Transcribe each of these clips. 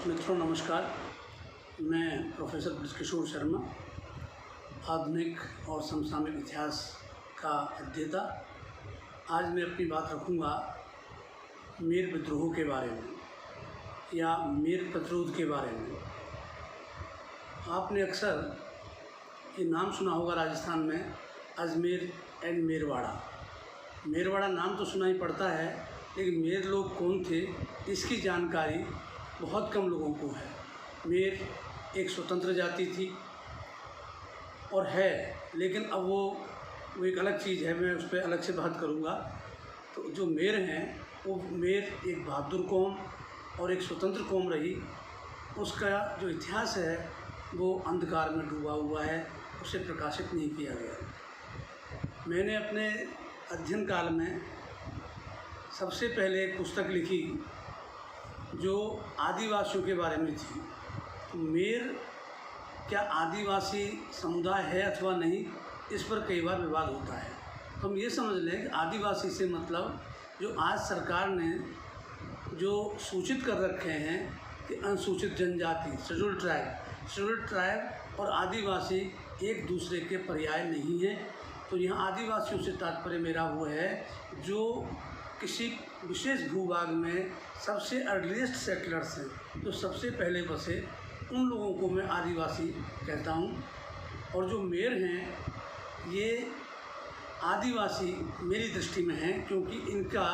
मित्रों नमस्कार। मैं प्रोफेसर ब्रजकिशोर शर्मा, आधुनिक और समसामयिक इतिहास का अध्येता। आज मैं अपनी बात रखूँगा मेर विद्रोह के बारे में या मेर प्रतिरोध के बारे में। आपने अक्सर ये नाम सुना होगा राजस्थान में, अजमेर एंड मेरवाड़ा। मेरवाड़ा नाम तो सुना ही पड़ता है, लेकिन मेर लोग कौन थे इसकी जानकारी बहुत कम लोगों को है। मेर एक स्वतंत्र जाति थी और है, लेकिन अब वो एक अलग चीज़ है, मैं उस पर अलग से बात करूँगा। तो जो मेर हैं वो मेर एक बहादुर कौम और एक स्वतंत्र कौम रही। उसका जो इतिहास है वो अंधकार में डूबा हुआ है, उसे प्रकाशित नहीं किया गया। मैंने अपने अध्ययन काल में सबसे पहले एक पुस्तक लिखी जो आदिवासियों के बारे में थी। तो मेर क्या आदिवासी समुदाय है अथवा नहीं, इस पर कई बार विवाद होता है। तो हम ये समझ लें कि आदिवासी से मतलब जो आज सरकार ने जो सूचित कर रखे हैं कि अनुसूचित जनजाति, शेड्यूल्ड ट्राइब और आदिवासी एक दूसरे के पर्याय नहीं हैं। तो यहाँ आदिवासियों से तात्पर्य मेरा वो है जो किसी विशेष भूभाग में सबसे अर्लीस्ट सेटलर्स हैं, जो सबसे पहले बसे, उन लोगों को मैं आदिवासी कहता हूँ। और जो मेर हैं ये आदिवासी मेरी दृष्टि में हैं, क्योंकि इनका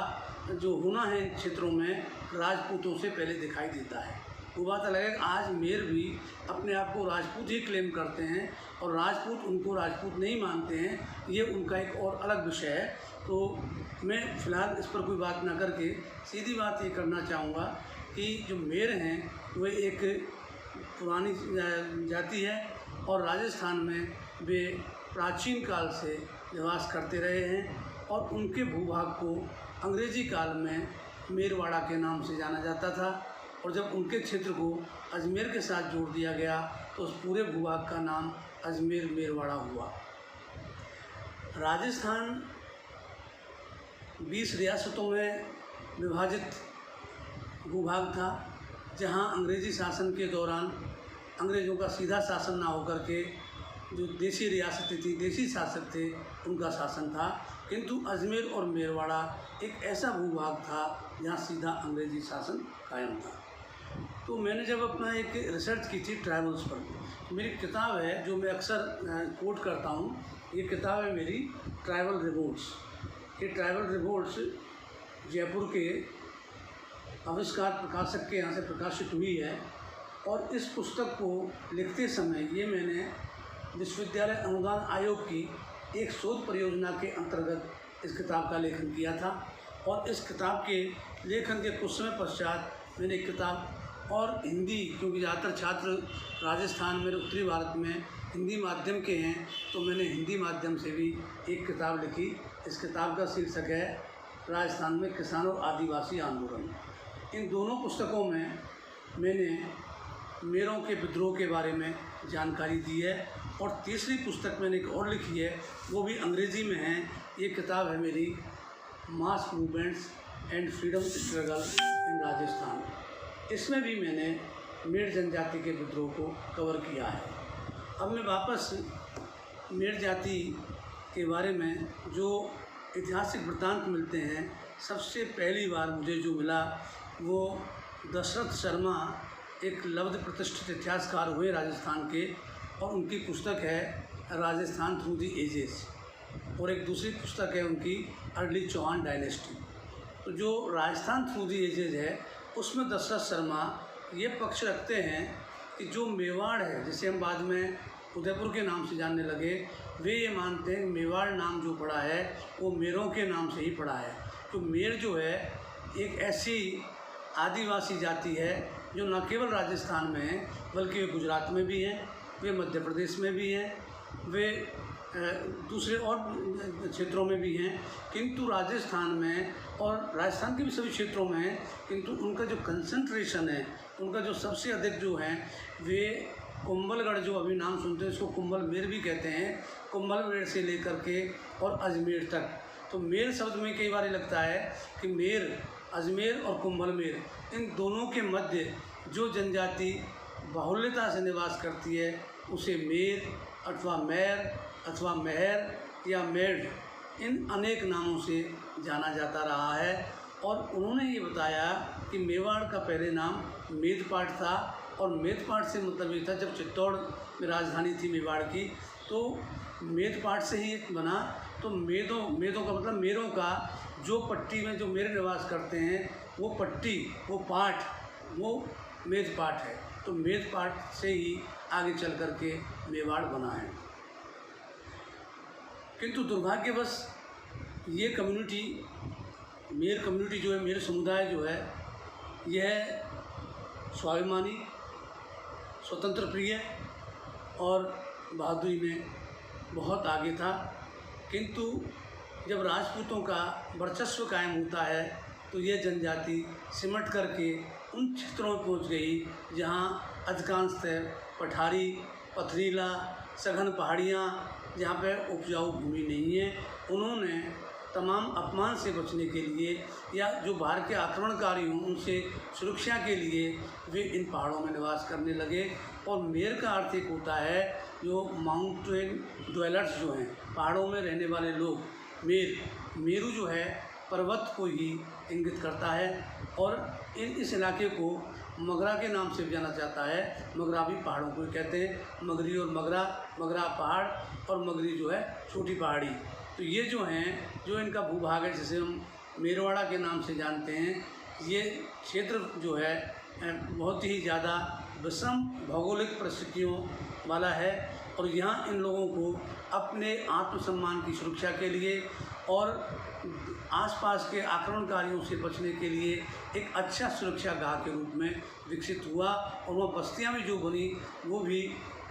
जो होना है क्षेत्रों में राजपूतों से पहले दिखाई देता है। वो बात अलग है, आज मेर भी अपने आप को राजपूत ही क्लेम करते हैं और राजपूत उनको राजपूत नहीं मानते हैं, ये उनका एक और अलग विषय है। तो मैं फ़िलहाल इस पर कोई बात ना करके सीधी बात ये करना चाहूँगा कि जो मेर हैं वे एक पुरानी जाति है और राजस्थान में वे प्राचीन काल से निवास करते रहे हैं और उनके भूभाग को अंग्रेज़ी काल में मेरवाड़ा के नाम से जाना जाता था। और जब उनके क्षेत्र को अजमेर के साथ जोड़ दिया गया तो उस पूरे भूभाग का नाम अजमेर मेरवाड़ा हुआ। राजस्थान 20 रियासतों में विभाजित भूभाग था, जहां अंग्रेज़ी शासन के दौरान अंग्रेज़ों का सीधा शासन ना होकर के जो देसी रियासतें थी, देसी शासक थे, उनका शासन था। किंतु अजमेर और मेरवाड़ा एक ऐसा भूभाग था जहां सीधा अंग्रेज़ी शासन कायम था। तो मैंने जब अपना एक रिसर्च की थी ट्राइबल्स पर, मेरी किताब है जो मैं अक्सर कोट करता हूँ, ये किताब है मेरी ट्राइबल रिवोल्ट्स। ये ट्राइबल रिवोल्ट्स जयपुर के आविष्कार प्रकाशक के यहाँ से प्रकाशित हुई है। और इस पुस्तक को लिखते समय ये मैंने विश्वविद्यालय अनुदान आयोग की एक शोध परियोजना के अंतर्गत इस किताब का लेखन किया था। और इस किताब के लेखन के कुछ समय पश्चात मैंने एक किताब और हिंदी, क्योंकि ज़्यादातर छात्र राजस्थान में, उत्तरी भारत में हिंदी माध्यम के हैं, तो मैंने हिंदी माध्यम से भी एक किताब लिखी। इस किताब का शीर्षक है राजस्थान में किसान और आदिवासी आंदोलन। इन दोनों पुस्तकों में मैंने मेरों के विद्रोह के बारे में जानकारी दी है। और तीसरी पुस्तक मैंने एक और लिखी है, वो भी अंग्रेज़ी में है। ये किताब है मेरी mass movements and freedom struggle in Rajasthan. इसमें भी मैंने मेर जनजाति के विद्रोह को कवर किया है। अब मैं वापस मेर जाति के बारे में जो ऐतिहासिक वृत्तांत मिलते हैं, सबसे पहली बार मुझे जो मिला वो दशरथ शर्मा एक लब्ध प्रतिष्ठित इतिहासकार हुए राजस्थान के, और उनकी पुस्तक है राजस्थान थ्रू द एजेस, और एक दूसरी पुस्तक है उनकी अर्ली चौहान डायनेस्टी। तो जो राजस्थान थ्रू द एजेस है उसमें दशरथ शर्मा ये पक्ष रखते हैं कि जो मेवाड़ है, जिसे हम बाद में उदयपुर के नाम से जानने लगे, वे ये मानते हैं मेवाड़ नाम जो पड़ा है वो मेरों के नाम से ही पड़ा है। तो मेर जो है एक ऐसी आदिवासी जाति है जो न केवल राजस्थान में है, बल्कि वे गुजरात में भी हैं, वे मध्य प्रदेश में भी हैं, वे दूसरे और क्षेत्रों में भी हैं, किंतु राजस्थान में और राजस्थान के भी सभी क्षेत्रों में हैं। किंतु उनका जो कंसंट्रेशन है, उनका जो सबसे अधिक जो है, वे कुंभलगढ़, जो अभी नाम सुनते हैं इसको कुंभल मेर भी कहते हैं, कुंभल मेर से लेकर के और अजमेर तक। तो मेर शब्द में कई बार लगता है कि मेर, अजमेर और कुंभल मेर, इन दोनों के मध्य जो जनजाति बाहुल्यता से निवास करती है उसे मेर अथवा मैर अथवा मेहर या मेढ़ इन अनेक नामों से जाना जाता रहा है। और उन्होंने ये बताया कि मेवाड़ का पहले नाम मेदपाट था, और मेदपाट से मतलब ये था, जब चित्तौड़ में राजधानी थी मेवाड़ की, तो मेदपाट से ही बना। तो मेदों का मतलब मेरों का, जो पट्टी में जो मेरे निवास करते हैं वो पट्टी, वो पाठ, वो मेदपाट है। तो मेदपाट से ही आगे चल कर के मेवाड़ बना है। किंतु दुर्भाग्यवश ये कम्युनिटी, मेर कम्युनिटी जो है, मेरे समुदाय जो है, यह स्वाभिमानी, स्वतंत्र प्रिय और बहादुरी में बहुत आगे था। किंतु जब राजपूतों का वर्चस्व कायम होता है तो यह जनजाति सिमट करके उन क्षेत्रों में पहुंच गई जहां अधिकांशतः पठारी, पथरीला, सघन पहाड़ियां, जहाँ पे उपजाऊ भूमि नहीं है। उन्होंने तमाम अपमान से बचने के लिए या जो बाहर के आक्रमणकारी हों उनसे सुरक्षा के लिए वे इन पहाड़ों में निवास करने लगे। और मेर का अर्थ एक होता है जो माउंटेन ड्वेलर्स जो हैं, पहाड़ों में रहने वाले लोग। मेरू जो है पर्वत को ही इंगित करता है। और इस इलाके को मगरा के नाम से भी जाना जाता है। मगरा भी पहाड़ों को ही कहते हैं। मगरी और मगरा, मगरा पहाड़ और मगरी जो है छोटी पहाड़ी। तो ये जो हैं, जो इनका भूभाग है, जिसे हम मेरवाड़ा के नाम से जानते हैं, ये क्षेत्र जो है बहुत ही ज़्यादा विषम भौगोलिक परिस्थितियों वाला है। और यहाँ इन लोगों को अपने आत्मसम्मान की सुरक्षा के लिए और आसपास के आक्रमणकारियों से बचने के लिए एक अच्छा सुरक्षा गाह के रूप में विकसित हुआ। और वह बस्तियाँ भी जो बनी वो भी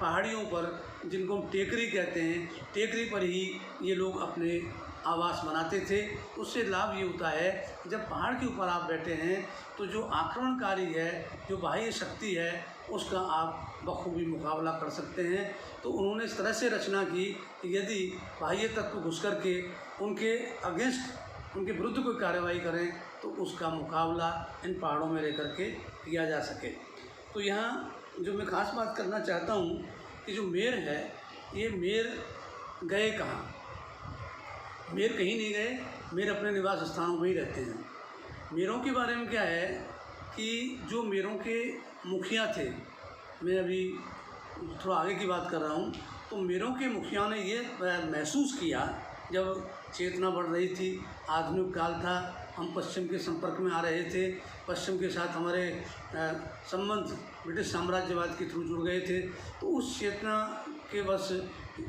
पहाड़ियों पर, जिनको हम टेकरी कहते हैं, टेकरी पर ही ये लोग अपने आवास बनाते थे। उससे लाभ ये होता है जब पहाड़ के ऊपर आप बैठे हैं तो जो आक्रमणकारी है, जो बाह्य शक्ति है, उसका आप बखूबी मुकाबला कर सकते हैं। तो उन्होंने इस तरह से रचना की कि यदि बाह्य तत्व घुस कर के उनके अगेंस्ट, उनके विरुद्ध कोई कार्रवाई करें तो उसका मुकाबला इन पहाड़ों में रह कर के किया जा सके। तो यहाँ जो मैं ख़ास बात करना चाहता हूँ कि जो मेर है, ये मेर गए कहाँ? मेर कहीं नहीं गए, मेर अपने निवास स्थानों में ही रहते हैं। मेरों के बारे में क्या है कि जो मेरों के मुखिया थे, मैं अभी थोड़ा आगे की बात कर रहा हूँ, तो मेरों के मुखिया ने ये महसूस किया जब चेतना बढ़ रही थी, आधुनिक काल था, हम पश्चिम के संपर्क में आ रहे थे, पश्चिम के साथ हमारे संबंध ब्रिटिश साम्राज्यवाद के थ्रू जुड़ गए थे। तो उस चेतना के बस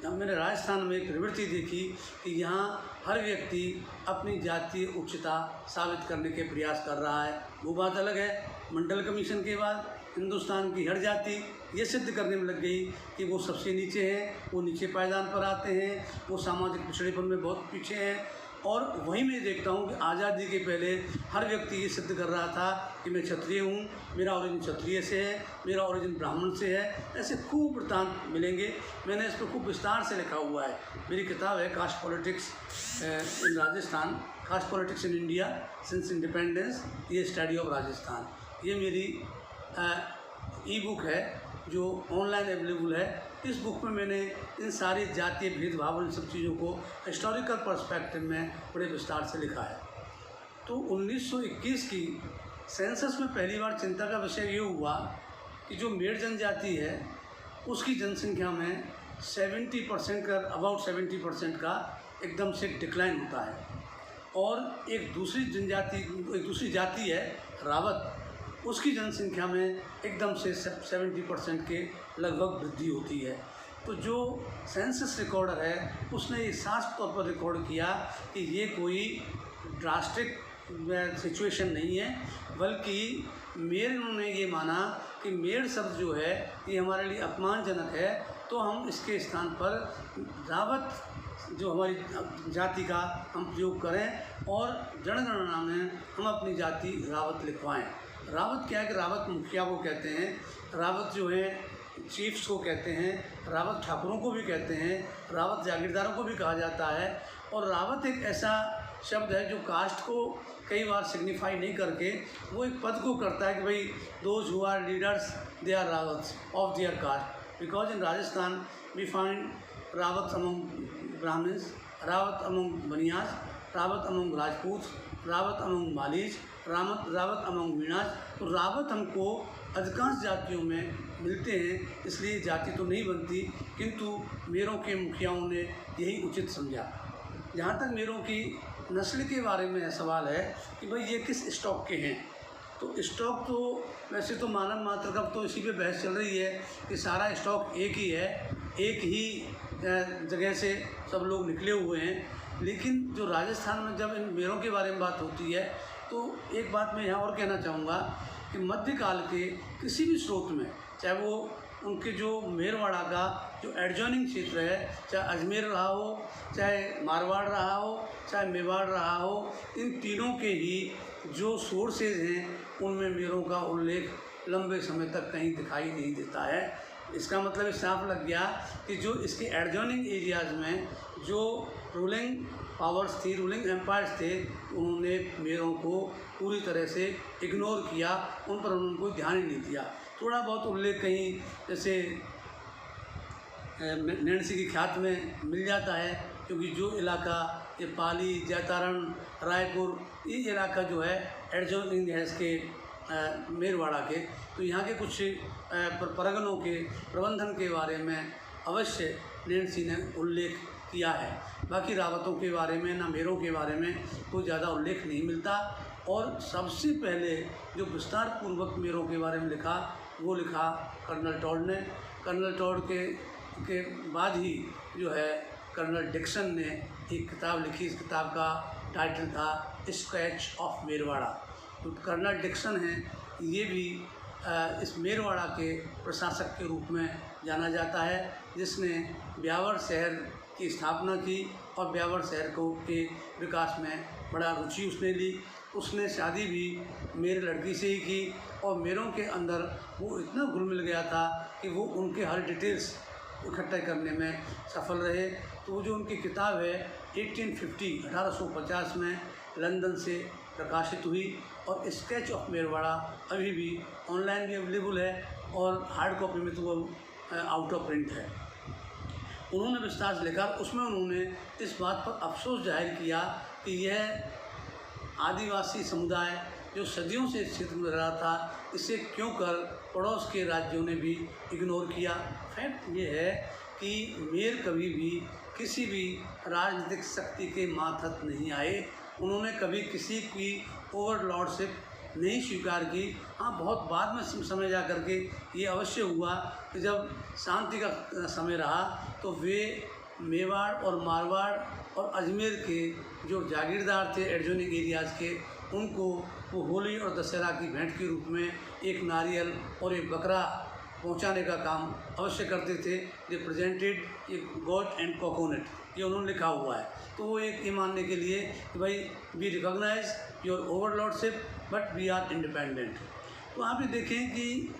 मैंने राजस्थान में एक प्रवृत्ति देखी कि यहाँ हर व्यक्ति अपनी जातीय उच्चता साबित करने के प्रयास कर रहा है। वो बात अलग है, मंडल कमीशन के बाद हिंदुस्तान की हर जाति ये सिद्ध करने में लग गई कि वो सबसे नीचे हैं, वो नीचे पायदान पर आते हैं, वो सामाजिक पिछड़ेपन में बहुत पीछे हैं। और वहीं मैं देखता हूँ कि आज़ादी के पहले हर व्यक्ति ये सिद्ध कर रहा था कि मैं क्षत्रिय हूँ, मेरा ओरिजिन क्षत्रिय से है, मेरा ओरिजिन ब्राह्मण से है। ऐसे खूब वृत्तांत मिलेंगे, मैंने इस पर खूब विस्तार से लिखा हुआ है। मेरी किताब है caste politics in Rajasthan, caste politics in India since independence, ये स्टडी ऑफ राजस्थान। ये मेरी ई बुक है जो ऑनलाइन अवेलेबल है। इस बुक में मैंने इन सारी जातीय भेदभाव और इन सब चीज़ों को हिस्टोरिकल पर्सपेक्टिव में बड़े विस्तार से लिखा है। तो 1921 की सेंसस में पहली बार चिंता का विषय ये हुआ कि जो मेड़ जनजाति है उसकी जनसंख्या में 70% का, अबाउट 70% का एकदम से डिक्लाइन होता है। और एक दूसरी जाति है रावत, उसकी जनसंख्या में एकदम से 70% के लगभग वृद्धि होती है। तो जो सेंसस रिकॉर्डर है उसने ये साफ तौर पर रिकॉर्ड किया कि ये कोई ड्रास्टिक सिचुएशन नहीं है, बल्कि उन्होंने ये माना कि मेड़ शब्द जो है ये हमारे लिए अपमानजनक है, तो हम इसके स्थान पर रावत जो हमारी जाति का हम प्रयोग करें और जनगणना में हम अपनी जाति रावत लिखवाएं। रावत क्या है कि रावत मुखिया को कहते हैं, रावत जो है चीफ्स को कहते हैं, रावत ठाकुरों को भी कहते हैं, रावत जागीरदारों को भी कहा जाता है। और रावत एक ऐसा शब्द है जो कास्ट को कई बार सिग्निफाई नहीं करके वो एक पद को करता है कि भाई those who are leaders they are Rawats of their caste, because in Rajasthan we find Rawat among Brahmins, Rawat among Banias, Rawat among Rajput, Rawat among Malis, Rawat among Meenas. तो रावत हमको अधिकांश जातियों में मिलते हैं, इसलिए जाति तो नहीं बनती, किंतु मेरों के मुखियाओं ने यही उचित समझा। जहाँ तक मेरों की नस्ल के बारे में सवाल है कि भाई ये किस स्टॉक के हैं, तो स्टॉक तो वैसे तो मानव मात्र का तो इसी पे बहस चल रही है कि सारा स्टॉक एक ही है, एक ही जगह से सब लोग निकले हुए हैं। लेकिन जो राजस्थान में जब इन मेरों के बारे में बात होती है तो एक बात मैं यहाँ और कहना चाहूँगा कि मध्यकाल के किसी भी स्रोत में, चाहे वो उनके जो मेरवाड़ा का जो एडजॉइनिंग क्षेत्र है, चाहे अजमेर रहा हो, चाहे मारवाड़ रहा हो, चाहे मेवाड़ रहा हो, इन तीनों के ही जो सोर्सेज हैं उनमें मेरों का उल्लेख लंबे समय तक कहीं दिखाई नहीं देता है। इसका मतलब ये साफ लग गया कि जो इसके एडजॉइनिंग एरियाज़ में जो रूलिंग पावर्स थी, रूलिंग एम्पायर्स थे, उन्होंने मेरों को पूरी तरह से इग्नोर किया, उन पर उन्होंने कोई ध्यान ही नहीं दिया। थोड़ा बहुत उल्लेख कहीं जैसे नैणसी की ख्यात में मिल जाता है, क्योंकि जो इलाका ये पाली, जैतारण, रायपुर, ये इलाका जो है एडजॉइनिंग है इसके मेरवाड़ा के, तो यहाँ के कुछ परगनों के प्रबंधन के बारे में अवश्य नैणसी ने उल्लेख किया है। बाकी रावतों के बारे में ना मेरों के बारे में कोई ज़्यादा उल्लेख नहीं मिलता। और सबसे पहले जो विस्तार पूर्वक मेरों के बारे में लिखा वो लिखा कर्नल टॉड ने। कर्नल टॉड के बाद ही जो है कर्नल डिक्सन ने एक किताब लिखी। इस किताब का टाइटल था स्केच ऑफ मेरवाड़ा। तो कर्नल डिक्सन हैं, ये भी इस मेरवाड़ा के प्रशासक के रूप में जाना जाता है, जिसने ब्यावर शहर की स्थापना की और ब्यावर शहर के विकास में बड़ा रुचि उसने ली। उसने शादी भी मेरे लड़की से ही की और मेरों के अंदर वो इतना घुल मिल गया था कि वो उनके हर डिटेल्स इकट्ठे करने में सफल रहे। तो वो जो उनकी किताब है 1850 में लंदन से प्रकाशित हुई और स्केच ऑफ मेरवाड़ा अभी भी ऑनलाइन भी अवेलेबल है और हार्ड कॉपी में तो वो आउट ऑफ प्रिंट है। उन्होंने विस्तार से लिखा, उसमें उन्होंने इस बात पर अफसोस जाहिर किया कि यह आदिवासी समुदाय जो सदियों से इस क्षेत्र में रहा था, इसे क्यों कर पड़ोस के राज्यों ने भी इग्नोर किया। फैक्ट ये है कि मेर कभी भी किसी भी राजनीतिक शक्ति के मातहत नहीं आए। उन्होंने कभी किसी की ओवरलॉर्डशिप नहीं स्वीकार की। हाँ, बहुत बाद में समय जा कर के ये अवश्य हुआ कि जब शांति का समय रहा तो वे मेवाड़ और मारवाड़ और अजमेर के जो जागीरदार थे एडजॉइनिंग एरियाज़ के, उनको वो होली और दशहरा की भेंट के रूप में एक नारियल और एक बकरा पहुंचाने का काम अवश्य करते थे। They presented a god and coconut, ये उन्होंने लिखा हुआ है। तो वो एक ये मानने के लिए कि भाई we recognise your overlordship but we are independent. तो आप ये देखें कि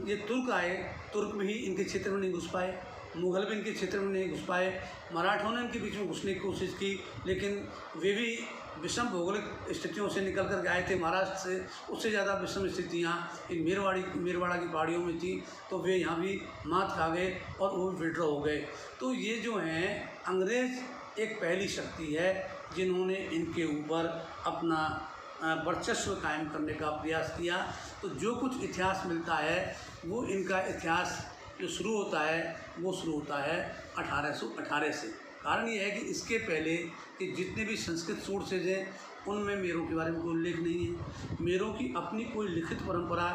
ये तुर्क आए, तुर्क भी इनके क्षेत्र में नहीं घुस पाए, मुग़ल भी इनके क्षेत्र में नहीं घुस पाए, मराठों ने इनके बीच में घुसने की कोशिश की, लेकिन वे भी विषम भौगोलिक स्थितियों से निकल कर आए थे महाराष्ट्र से। उससे ज़्यादा विषम स्थितियाँ इन मेरवाड़ा की पहाड़ियों में थी, तो वे यहाँ भी मात खा गए और वो विड्रॉ हो गए। तो ये जो हैं अंग्रेज़ एक पहली शक्ति है जिन्होंने इनके ऊपर अपना वर्चस्व कायम करने का प्रयास किया। तो जो कुछ इतिहास मिलता है वो इनका इतिहास जो शुरू होता है वो शुरू होता है 1818 से। कारण ये है कि इसके पहले कि जितने भी संस्कृत सोर्सेज हैं उनमें मेरों के बारे में कोई उल्लेख नहीं है। मेरों की अपनी कोई लिखित परंपरा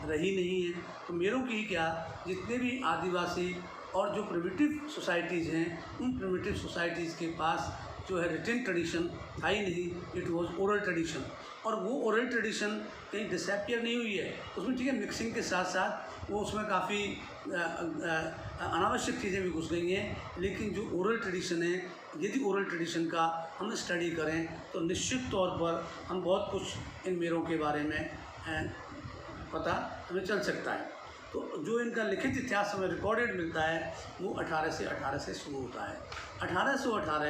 रही नहीं है। तो मेरों की ही क्या, जितने भी आदिवासी और जो प्रिमिटिव सोसाइटीज़ हैं, उन प्रिमिटिव सोसाइटीज़ के पास जो है रिटन ट्रेडिशन था ही नहीं, इट वाज ओरल ट्रेडिशन। और वो ओरल ट्रेडिशन कहीं डिसअपियर नहीं हुई है, उसमें ठीक है मिक्सिंग के साथ साथ वो उसमें काफ़ी अनावश्यक चीज़ें भी घुस गई हैं। लेकिन जो ओरल ट्रेडिशन है, यदि ओरल ट्रेडिशन का हम स्टडी करें तो निश्चित तौर पर हम बहुत कुछ इन मेरों के बारे में पता हमें चल सकता है। तो जो इनका लिखित इतिहास हमें रिकॉर्डेड मिलता है वो 1818 से शुरू होता है। 1818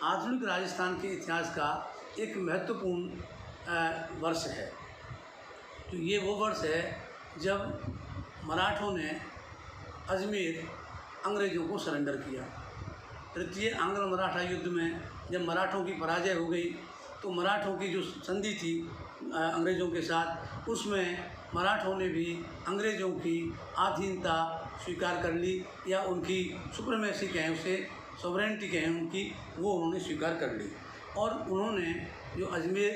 आधुनिक राजस्थान के इतिहास का एक महत्वपूर्ण वर्ष है। तो ये वो वर्ष है जब मराठों ने अजमेर अंग्रेज़ों को सरेंडर किया। तृतीय आंग्ल मराठा युद्ध में जब मराठों की पराजय हो गई तो मराठों की जो संधि थी अंग्रेज़ों के साथ, उसमें मराठों ने भी अंग्रेज़ों की अधीनता स्वीकार कर ली, या उनकी सुप्रीमेसी कहें, उसे सॉवरेनिटी कहें उनकी, वो उन्होंने स्वीकार कर ली। और उन्होंने जो अजमेर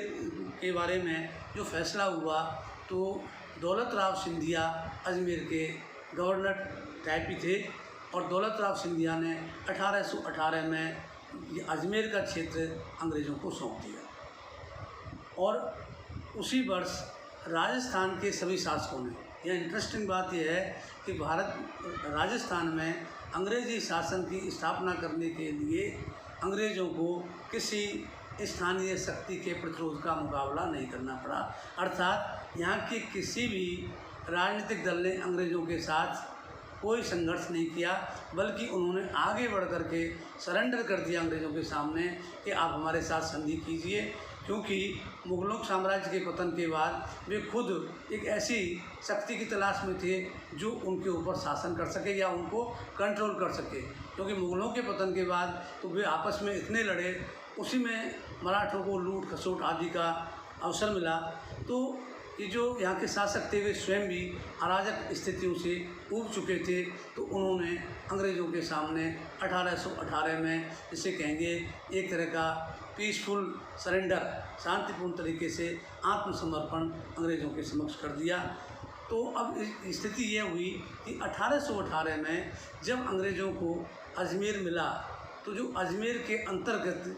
के बारे में जो फैसला हुआ, तो दौलत राव सिंधिया अजमेर के गवर्नर टाइप ही थे, और दौलत राव सिंधिया ने 1818 में ये अजमेर का क्षेत्र अंग्रेज़ों को सौंप दिया। और उसी वर्ष राजस्थान के सभी शासकों ने, यह इंटरेस्टिंग बात यह है कि राजस्थान में अंग्रेज़ी शासन की स्थापना करने के लिए अंग्रेज़ों को किसी स्थानीय शक्ति के प्रतिरोध का मुकाबला नहीं करना पड़ा। अर्थात यहाँ के किसी भी राजनीतिक दल ने अंग्रेज़ों के साथ कोई संघर्ष नहीं किया, बल्कि उन्होंने आगे बढ़ कर के सरेंडर कर दिया अंग्रेज़ों के सामने कि आप हमारे साथ संधि कीजिए। क्योंकि मुग़लों साम्राज्य के पतन के बाद वे खुद एक ऐसी शक्ति की तलाश में थे जो उनके ऊपर शासन कर सके या उनको कंट्रोल कर सके। क्योंकि मुग़लों के पतन के बाद तो वे आपस में इतने लड़े, उसी में मराठों को लूट खसोट आदि का अवसर मिला। तो ये जो यहाँ के शासक थे वे स्वयं भी अराजक स्थितियों से ऊब चुके थे, तो उन्होंने अंग्रेज़ों के सामने 1818 में, जिसे कहेंगे एक तरह का पीसफुल सरेंडर, शांतिपूर्ण तरीके से आत्मसमर्पण अंग्रेज़ों के समक्ष कर दिया। तो अब स्थिति ये हुई कि 1818 में जब अंग्रेज़ों को अजमेर मिला, तो जो अजमेर के अंतर्गत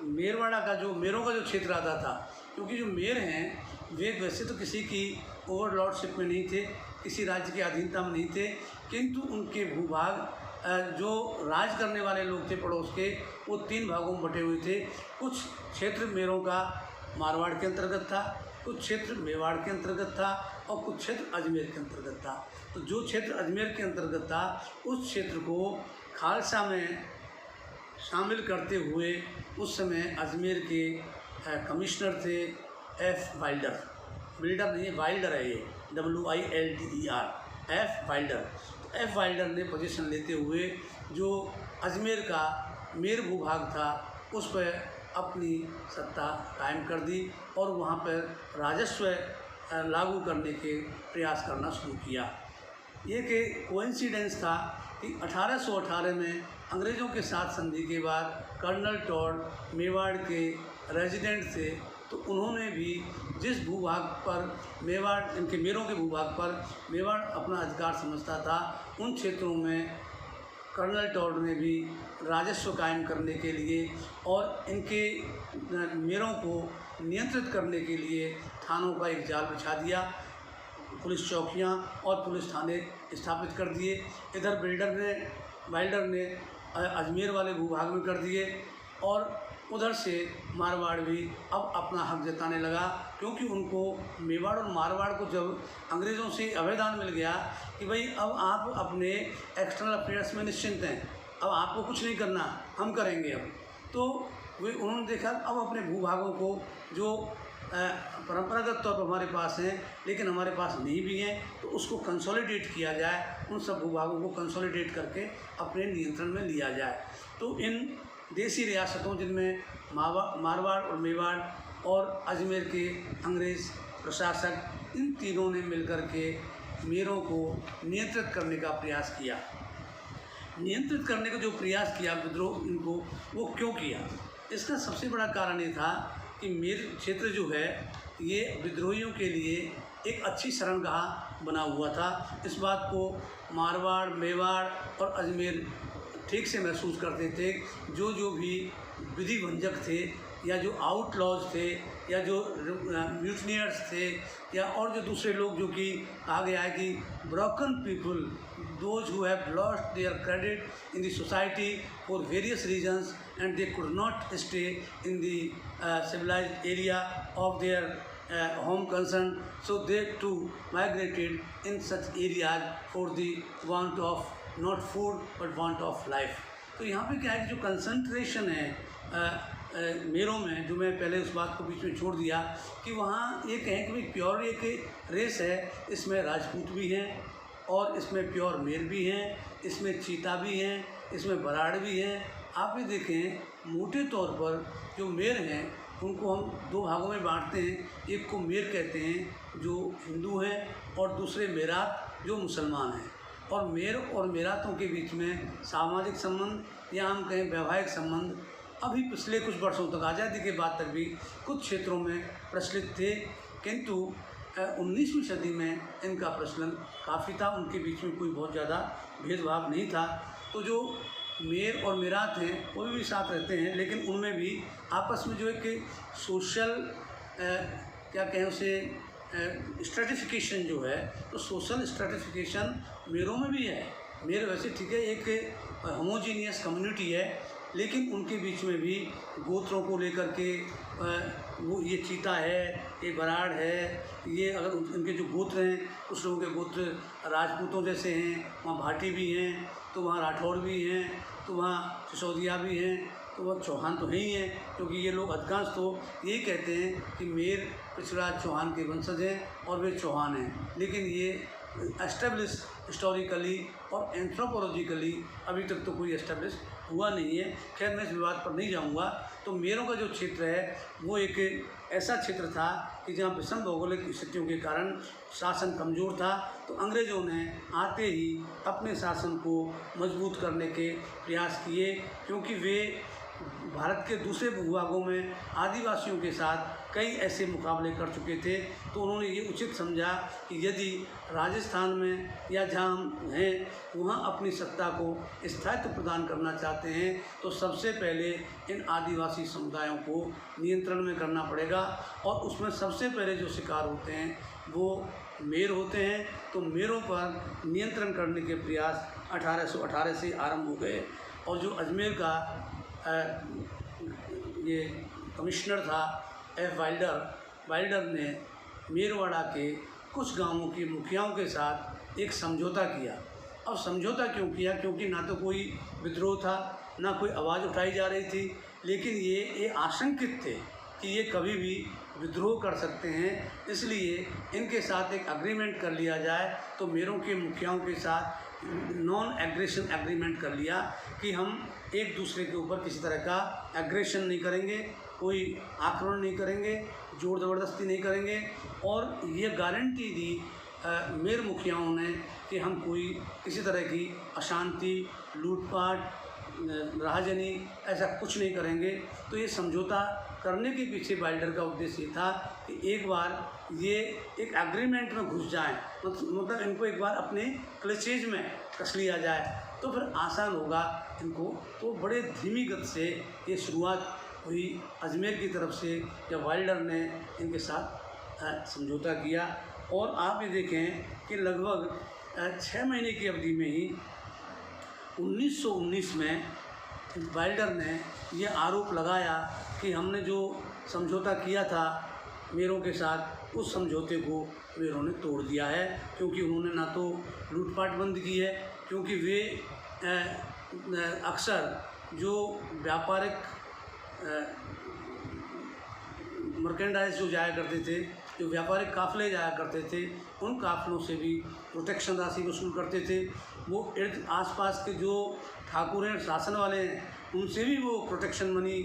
मेरवाड़ा का जो मेरों का जो क्षेत्र आता था, क्योंकि जो मेर हैं वे वैसे तो किसी की ओवरलॉर्डशिप में नहीं थे, किसी राज्य की अधीनता में नहीं थे, किंतु उनके भूभाग जो राज करने वाले लोग थे पड़ोस के, वो 3 भागों में बटे हुए थे। कुछ क्षेत्र मेरों का मारवाड़ के अंतर्गत था, कुछ क्षेत्र मेवाड़ के अंतर्गत था, और कुछ क्षेत्र अजमेर के अंतर्गत था। तो जो क्षेत्र अजमेर के अंतर्गत था, उस क्षेत्र को खालसा में शामिल करते हुए उस समय अजमेर के कमिश्नर थे एफ वाइल्डर। बिल्डर नहीं है, वाइल्डर है ये, WILDER, एफ वाइल्डर। तो एफ वाइल्डर ने पोजीशन लेते हुए जो अजमेर का मेर भूभाग था उस पर अपनी सत्ता कायम कर दी और वहाँ पर राजस्व लागू करने के प्रयास करना शुरू किया। ये कि कोइंसिडेंस था कि 1818 में अंग्रेज़ों के साथ संधि के बाद कर्नल टॉड मेवाड़ के रेजिडेंट थे, तो उन्होंने भी जिस भूभाग पर मेवाड़, इनके मेरों के भूभाग पर मेवाड़ अपना अधिकार समझता था, उन क्षेत्रों में कर्नल टॉड ने भी राजस्व कायम करने के लिए और इनके मेरों को नियंत्रित करने के लिए थानों का एक जाल बिछा दिया, पुलिस चौकियां और पुलिस थाने स्थापित कर दिए। इधर वाइल्डर ने अजमेर वाले भूभाग में कर दिए, और उधर से मारवाड़ भी अब अपना हक जताने लगा, क्योंकि उनको मेवाड़ और मारवाड़ को जब अंग्रेज़ों से अभयदान मिल गया कि भाई अब आप अपने एक्सटर्नल अफेयर्स में निश्चिंत हैं, अब आपको कुछ नहीं करना, हम करेंगे अब। तो उन्होंने देखा अब अपने भूभागों को जो परंपरागत तौर पर हमारे पास हैं लेकिन हमारे पास नहीं भी हैं, तो उसको कंसोलिडेट किया जाए, उन सब भूभागों को कंसोलिडेट करके अपने नियंत्रण में लिया जाए। तो इन देसी रियासतों जिनमें मारवाड़ और मेवाड़ और अजमेर के अंग्रेज़ प्रशासक, इन तीनों ने मिलकर के मेरों को नियंत्रित करने का प्रयास किया। नियंत्रित करने का जो प्रयास किया विद्रोह इनको, वो क्यों किया? इसका सबसे बड़ा कारण ये था कि मेर क्षेत्र जो है ये विद्रोहियों के लिए एक अच्छी शरणगाह बना हुआ था। इस बात को मारवाड़, मेवाड़ और अजमेर ठीक से महसूस करते थे। जो भी विधि भंजक थे या जो आउटलॉज थे या जो म्यूटनियर्स थे या और जो दूसरे लोग जो कि कहा गया है कि broken people, those who have lost their credit in the society for various reasons and they could not stay in the civilized area of their home concern, so they too migrated in such areas for the want of not food but want of life. तो यहाँ पे क्या है कि जो concentration है मेरों में, जो मैं पहले उस बात को बीच में छोड़ दिया कि वहाँ ये कहें कि भाई प्योर एक रेस है, इसमें राजपूत भी हैं और इसमें प्योर मेर भी हैं, इसमें चीता भी हैं, इसमें बराड़ भी हैं। आप ये देखें मोटे तौर पर जो मेर हैं उनको हम दो भागों में बांटते हैं। एक को मेर कहते हैं जो हिंदू हैं और दूसरे मेरात जो मुसलमान हैं। और मेर और मेरातों के बीच में सामाजिक संबंध या हम कहें वैवाहिक संबंध अभी पिछले कुछ वर्षों तक, आज़ादी के बाद तक भी कुछ क्षेत्रों में प्रचलित थे, किंतु 19वीं सदी में इनका प्रचलन काफ़ी था। उनके बीच में कोई बहुत ज़्यादा भेदभाव नहीं था। तो जो मेर और मेरात हैं वो भी साथ रहते हैं, लेकिन उनमें भी आपस में जो एक सोशल क्या कहें उसे स्ट्रेटिफिकेशन जो है, तो सोशल स्ट्रेटिफिकेशन मेरों में भी है। मेर वैसे ठीक है एक होमोजीनियस कम्युनिटी है, लेकिन उनके बीच में भी गोत्रों को लेकर के वो ये चीता है, ये बराड़ है, ये अगर उनके जो गोत्र हैं, कुछ लोगों के गोत्र राजपूतों जैसे हैं, वहाँ भाटी भी हैं, तो वहाँ राठौड़ भी हैं, तो वहाँ सिसोदिया भी हैं, तो वह चौहान तो है ही हैं, क्योंकि ये लोग अधिकांश तो यही कहते हैं कि मेर पृथ्वीराज चौहान के वंशज हैं और वे चौहान हैं। लेकिन ये एस्टेब्लिश हिस्टोरिकली और एंथ्रोपोलॉजिकली अभी तक तो कोई एस्टेब्लिश हुआ नहीं है। खैर मैं इस विवाद पर नहीं जाऊंगा। तो मेरों का जो क्षेत्र है वो एक ऐसा क्षेत्र था कि जहाँ विषम भौगोलिक स्थितियों के कारण शासन कमज़ोर था, तो अंग्रेज़ों ने आते ही अपने शासन को मजबूत करने के प्रयास किए, क्योंकि वे भारत के दूसरे भूभागों में आदिवासियों के साथ कई ऐसे मुकाबले कर चुके थे। तो उन्होंने ये उचित समझा कि यदि राजस्थान में या जहाँ हम हैं वहाँ अपनी सत्ता को स्थायित्व प्रदान करना चाहते हैं, तो सबसे पहले इन आदिवासी समुदायों को नियंत्रण में करना पड़ेगा। और उसमें सबसे पहले जो शिकार होते हैं वो मेर होते हैं। तो मेरों पर नियंत्रण करने के प्रयास 1818 से आरंभ हो गए। और जो अजमेर का ये कमिश्नर था एफ वाइल्डर ने मेरवाड़ा के कुछ गांवों के मुखियाओं के साथ एक समझौता किया। अब समझौता क्यों किया? क्योंकि ना तो कोई विद्रोह था, ना कोई आवाज़ उठाई जा रही थी, लेकिन ये आशंकित थे कि ये कभी भी विद्रोह कर सकते हैं, इसलिए इनके साथ एक एग्रीमेंट कर लिया जाए। तो मेरों के मुखियाओं के साथ नॉन एग्रेशन एग्रीमेंट कर लिया कि हम एक दूसरे के ऊपर किसी तरह का एग्रेशन नहीं करेंगे, कोई आक्रमण नहीं करेंगे, जोर ज़बरदस्ती नहीं करेंगे। और ये गारंटी दी मेर मुखियाओं ने कि हम कोई किसी तरह की अशांति, लूटपाट, राहजनी ऐसा कुछ नहीं करेंगे। तो ये समझौता करने के पीछे वाइल्डर का उद्देश्य ये था कि एक बार ये एक एग्रीमेंट में घुस जाएं, मतलब इनको एक बार अपने क्लचेज में कस लिया जाए, तो फिर आसान होगा इनको। तो बड़े धीमी गति से ये शुरुआत हुई अजमेर की तरफ से, जब वाइल्डर ने इनके साथ समझौता किया। और आप ये देखें कि लगभग 6 महीने की अवधि में ही 1919 में वाइल्डर ने ये आरोप लगाया कि हमने जो समझौता किया था मेरों के साथ, उस समझौते को मेरों ने तोड़ दिया है। क्योंकि उन्होंने ना तो लूटपाट बंद की है, क्योंकि वे अक्सर जो व्यापारिक मर्केंडाइज जो जाया करते थे, जो व्यापारिक काफ़िले जाया करते थे, उन काफ़िलों से भी प्रोटेक्शन राशि वसूल करते थे। वो आसपास के जो ठाकुर हैं, शासन वाले हैं, उनसे भी वो प्रोटेक्शन मनी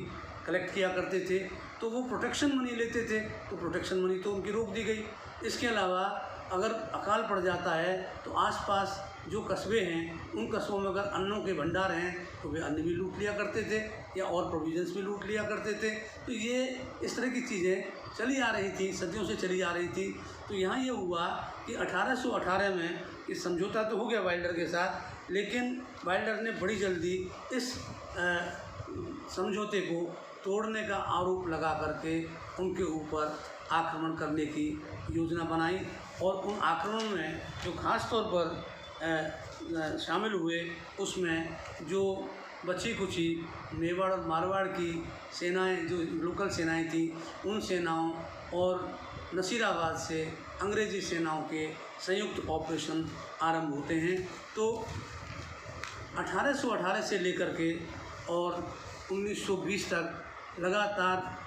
कलेक्ट किया करते थे। तो वो प्रोटेक्शन मनी लेते थे, तो प्रोटेक्शन मनी तो उनकी रोक दी गई। इसके अलावा अगर अकाल पड़ जाता है तो आसपास जो कस्बे हैं, उन कस्बों में अगर अन्नों के भंडार हैं तो वे अन्न भी लूट लिया करते थे या और प्रोविजंस भी लूट लिया करते थे। तो ये इस तरह की चीज़ें चली आ रही थी, सदियों से चली आ रही थी। तो यहाँ ये हुआ कि 1818 में ये समझौता तो हो गया वाइल्डर के साथ, लेकिन वाइल्डर ने बड़ी जल्दी इस समझौते को तोड़ने का आरोप लगा करके उनके ऊपर आक्रमण करने की योजना बनाई। और उन आक्रमण में जो खास तौर पर शामिल हुए, उसमें जो बची कुची मेवाड़ और मारवाड़ की सेनाएं, जो लोकल सेनाएं थी, उन सेनाओं और नसीराबाद से अंग्रेज़ी सेनाओं के संयुक्त ऑपरेशन आरंभ होते हैं। तो 1818 से लेकर के और 1920 तक लगातार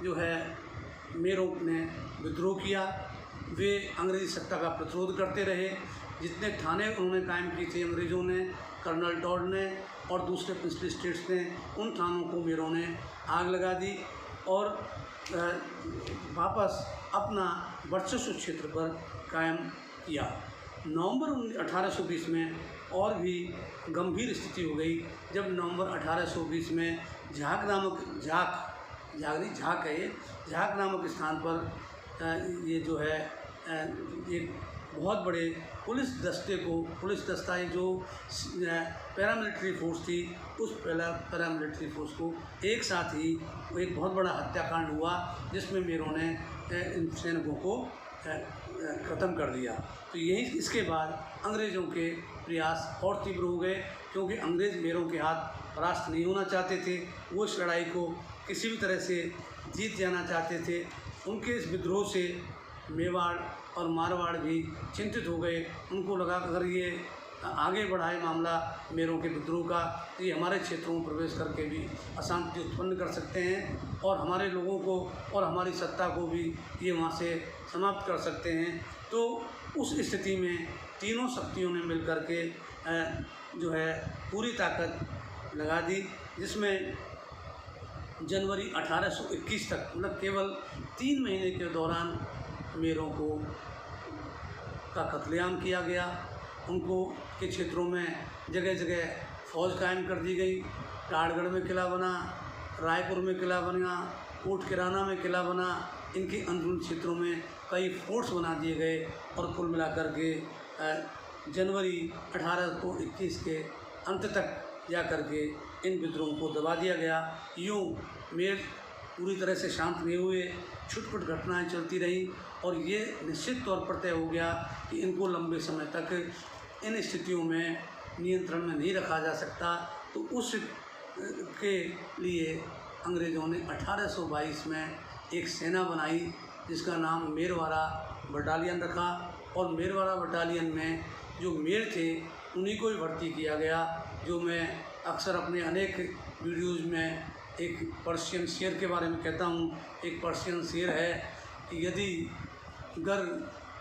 जो है मेरों ने विद्रोह किया। वे अंग्रेज़ी सत्ता का प्रतिरोध करते रहे। जितने थाने उन्होंने कायम किए थे अंग्रेज़ों ने, कर्नल टॉड ने और दूसरे प्रिंसली स्टेट्स ने, उन थानों को मेरों ने आग लगा दी और वापस अपना वर्चस्व क्षेत्र पर कायम किया। नवंबर 1820 में और भी गंभीर स्थिति हो गई जब नवंबर 1820 में झाक नामक स्थान पर ये जो है एक बहुत बड़े पुलिस दस्ता जो पैरामिलिट्री फोर्स थी, उस पैरामिलिट्री फोर्स को एक साथ ही एक बहुत बड़ा हत्याकांड हुआ जिसमें मेरों ने इन सैनिकों को ख़त्म कर दिया। तो यही इसके बाद अंग्रेज़ों के प्रयास और तीव्र हो गए, क्योंकि अंग्रेज़ मेरों के हाथ परास्त नहीं होना चाहते थे। वो इस लड़ाई को किसी भी तरह से जीत जाना चाहते थे। उनके इस विद्रोह से मेवाड़ और मारवाड़ भी चिंतित हो गए। उनको लगा अगर ये आगे बढ़ाए मामला मेरों के विद्रोह का तो ये हमारे क्षेत्रों में प्रवेश करके भी अशांति उत्पन्न कर सकते हैं और हमारे लोगों को और हमारी सत्ता को भी ये वहाँ से समाप्त कर सकते हैं। तो उस स्थिति में तीनों शक्तियों ने मिलकर के जो है पूरी ताकत लगा दी, जिसमें जनवरी 1821 तक मतलब केवल 3 महीने के दौरान मेरों का कत्लेआम किया गया। उनको के क्षेत्रों में जगह जगह फ़ौज कायम कर दी गई। टाड़गढ़ में किला बना, रायपुर में किला बना, कोट किराना में किला बना। इनके अंदरूनी क्षेत्रों में कई फोर्ट्स बना दिए गए और कुल मिलाकर के जनवरी 1821 के अंत तक जा कर के इन विद्रोहों को दबा दिया गया। यूँ मेर पूरी तरह से शांत नहीं हुए, छुटपुट घटनाएं चलती रहीं और ये निश्चित तौर पर तय हो गया कि इनको लंबे समय तक इन स्थितियों में नियंत्रण में नहीं रखा जा सकता। तो उस के लिए अंग्रेज़ों ने 1822 में एक सेना बनाई जिसका नाम मेरवाड़ा बटालियन रखा और मेरवाड़ा बटालियन में जो मेर थे उन्हीं को ही भर्ती किया गया। जो मैं अक्सर अपने अनेक वीडियोज़ में एक पर्शियन शेर के बारे में कहता हूँ। एक पर्शियन शेर है कि यदि अगर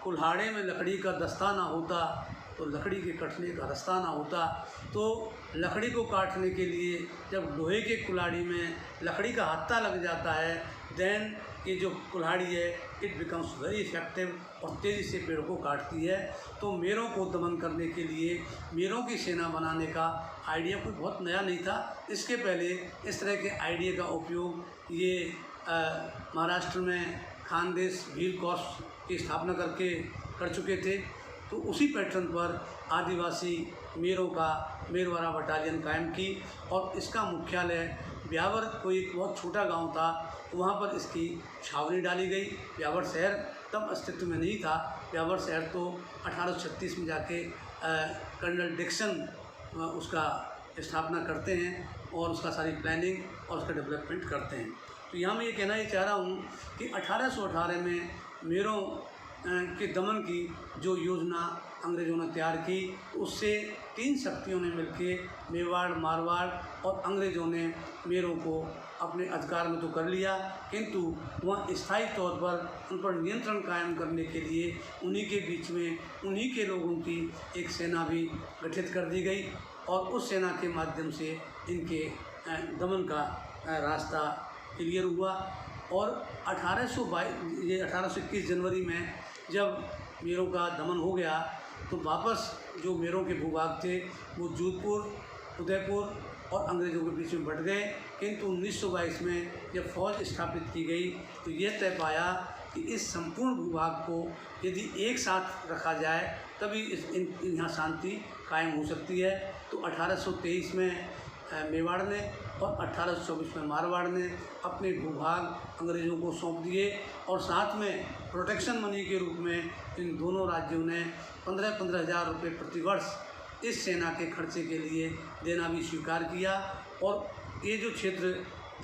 कुल्हाड़े में लकड़ी का दस्ता ना होता तो लकड़ी के कटने का रास्ता ना होता। तो लकड़ी को काटने के लिए जब लोहे के कुल्हाड़ी में लकड़ी का हत्था लग जाता है, देन ये जो कुल्हाड़ी है इट बिकम्स वेरी इफेक्टिव और तेज़ी से पेड़ को काटती है। तो मेरों को दमन करने के लिए मेरों की सेना बनाने का आइडिया कोई बहुत नया नहीं था। इसके पहले इस तरह के आइडिया का उपयोग ये महाराष्ट्र में खानदेश भील कौश की स्थापना करके कर चुके थे। तो उसी पैटर्न पर आदिवासी मेरों का मेरवाड़ा बटालियन कायम की और इसका मुख्यालय ब्यावर कोई एक बहुत छोटा गांव था, वहां पर इसकी छावनी डाली गई। ब्यावर शहर तब अस्तित्व में नहीं था। ब्यावर शहर तो 1836 में जाके कर्नल डिक्सन उसका स्थापना करते हैं और उसका सारी प्लानिंग और उसका डेवलपमेंट करते हैं। तो यहाँ मैं ये कहना ही चाह रहा हूँ कि 1818 में मेरों के दमन की जो योजना अंग्रेज़ों ने तैयार की, उससे 3 शक्तियों ने मिलकर मेवाड़, मारवाड़ और अंग्रेज़ों ने मेरों को अपने अधिकार में तो कर लिया, किंतु वहाँ स्थायी तौर पर उन पर नियंत्रण कायम करने के लिए उन्हीं के बीच में उन्हीं के लोगों की एक सेना भी गठित कर दी गई और उस सेना के माध्यम से इनके दमन का रास्ता क्लियर हुआ। और 1821 जनवरी में जब मेरों का दमन हो गया तो वापस जो मेरों के भूभाग थे वो जोधपुर, उदयपुर और अंग्रेज़ों के बीच में बट गए। किंतु 1922 में जब फौज स्थापित की गई तो ये तय पाया कि इस संपूर्ण भूभाग को यदि एक साथ रखा जाए तभी यहाँ शांति कायम हो सकती है। तो 1823 में मेवाड़ ने और 1824 में मारवाड़ ने अपने भूभाग अंग्रेज़ों को सौंप दिए और साथ में प्रोटेक्शन मनी के रूप में इन दोनों राज्यों ने 15-15 हज़ार रुपये प्रतिवर्ष इस सेना के खर्चे के लिए देना भी स्वीकार किया। और ये जो क्षेत्र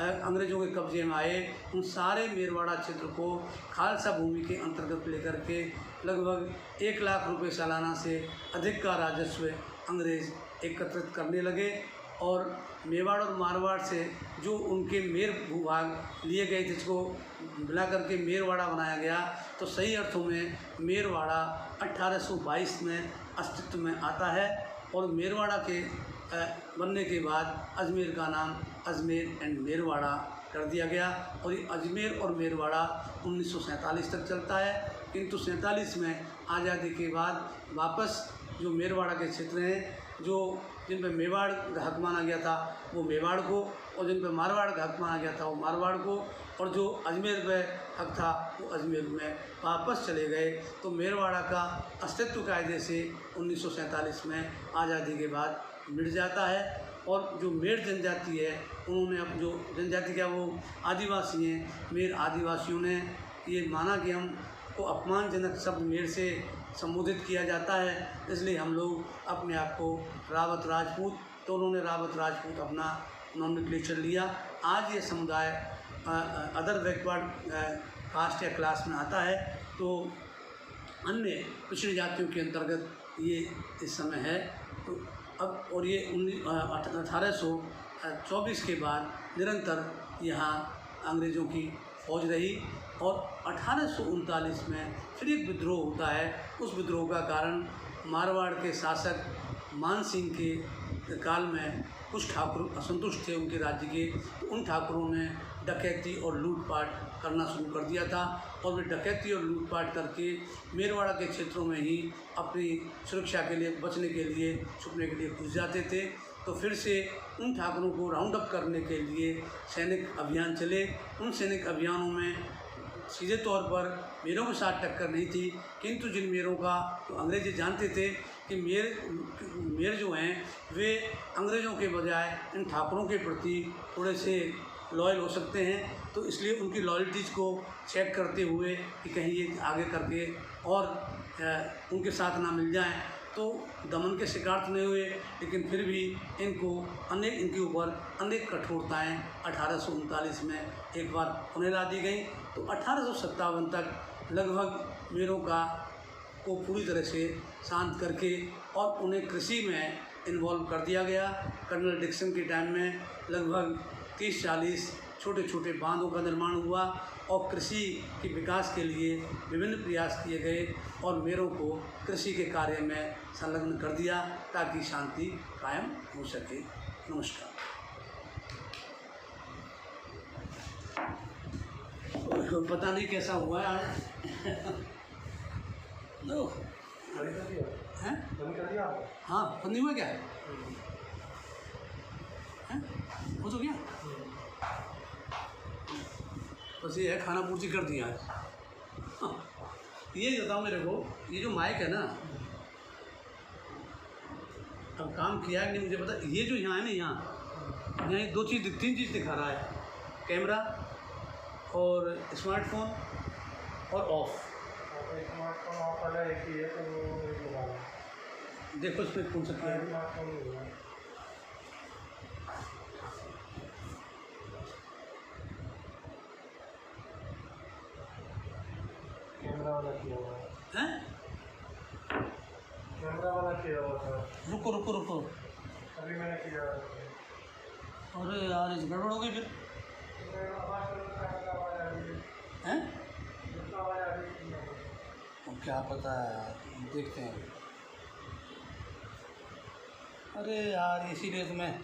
अंग्रेज़ों के कब्जे में आए उन सारे मेरवाड़ा क्षेत्र को खालसा भूमि के अंतर्गत लेकर के लगभग 1 लाख रुपये सालाना से अधिक का राजस्व अंग्रेज़ एकत्रित करने लगे और मेवाड़ और मारवाड़ से जो उनके मेर भूभाग लिए गए थे, जिसको मिला करके मेरवाड़ा बनाया गया, तो सही अर्थों में मेरवाड़ा 1822 में अस्तित्व में आता है। और मेरवाड़ा के बनने के बाद अजमेर का नाम अजमेर एंड मेरवाड़ा कर दिया गया और ये अजमेर और मेरवाड़ा 1947 तक चलता है। किंतु 47 में आज़ादी के बाद वापस जो मेरवाड़ा के क्षेत्र हैं, जो जिन पर मेवाड़ का हक माना गया था वो मेवाड़ को, और जिन पर मारवाड़ का हक माना गया था वो मारवाड़ को, और जो अजमेर में हक था वो अजमेर में वापस चले गए। तो मेरवाड़ा का अस्तित्व कायदे से 1947 में आज़ादी के बाद मिट जाता है। और जो मेर जनजाति है उन्होंने, अब जो जनजाति क्या वो आदिवासी हैं, मेर आदिवासियों ने ये माना कि हम को अपमानजनक शब्द मेर से संबोधित किया जाता है, इसलिए हम लोग अपने आप को रावत राजपूत, तो उन्होंने रावत राजपूत अपना नॉमिनेचर लिया। आज ये समुदाय अदर बैकवर्ड कास्ट या क्लास में आता है, तो अन्य पिछड़ी जातियों के अंतर्गत ये इस समय है। तो अब और ये 1824 के बाद निरंतर यहाँ अंग्रेज़ों की फौज रही और 1839 में फिर एक विद्रोह होता है। उस विद्रोह का कारण मारवाड़ के शासक मान सिंह के काल में कुछ ठाकुर असंतुष्ट थे उनके राज्य के, तो उन ठाकुरों ने डकैती और लूटपाट करना शुरू कर दिया था और वे डकैती और लूटपाट करके मेरवाड़ा के क्षेत्रों में ही अपनी सुरक्षा के लिए, बचने के लिए, छुपने के लिए घुस जाते थे। तो फिर से उन ठाकुरों को राउंड अप करने के लिए सैनिक अभियान चले। उन सैनिक अभियानों में सीधे तौर पर मेरों के साथ टक्कर नहीं थी, किंतु जिन मेरों का तो अंग्रेज़ी जानते थे कि मेर जो हैं वे अंग्रेज़ों के बजाय इन ठाकुरों के प्रति थोड़े से लॉयल हो सकते हैं, तो इसलिए उनकी लॉयल्टीज़ को चेक करते हुए कि कहीं ये आगे करके और उनके साथ ना मिल जाएं, तो दमन के शिकार तो नहीं हुए, लेकिन फिर भी इनके ऊपर अनेक कठोरताएँ 1839 में एक बार होने ला दी गई। तो 1857 तक लगभग मेरों को पूरी तरह से शांत करके और उन्हें कृषि में इन्वॉल्व कर दिया गया। कर्नल डिक्सन के टाइम में लगभग 30-40 छोटे छोटे बांधों का निर्माण हुआ और कृषि के विकास के लिए विभिन्न प्रयास किए गए और मेरों को कृषि के कार्य में संलग्न कर दिया ताकि शांति कायम हो सके। नमस्कार। पता नहीं कैसा हुआ है आज। नो हैं? हाँ, बंद हुआ क्या है? हो तो गया, बस ये है खाना पूर्ति कर दिया आज। हाँ, ये बताओ मेरे को, ये जो माइक है ना, अब काम किया है नहीं मुझे पता। ये जो यहाँ है ना, यहाँ दो चीज़, 3 चीज़ दिखा रहा है, कैमरा और स्मार्टफोन और ऑफ। स्मार्टफोन ऑफ वाला एक ही है, तो वो एक लगा लो। देखो इस पर कौन सा क्या है। कैमरा वाला किया हुआ है। हैं? कैमरा वाला किया हुआ था। रुको। अभी मैंने किया है। अरे यार, इस गड़बड़ हो गई फिर। हैं? क्या पता है यार, देखते हैं। अरे यार, इसीलिए तो मैं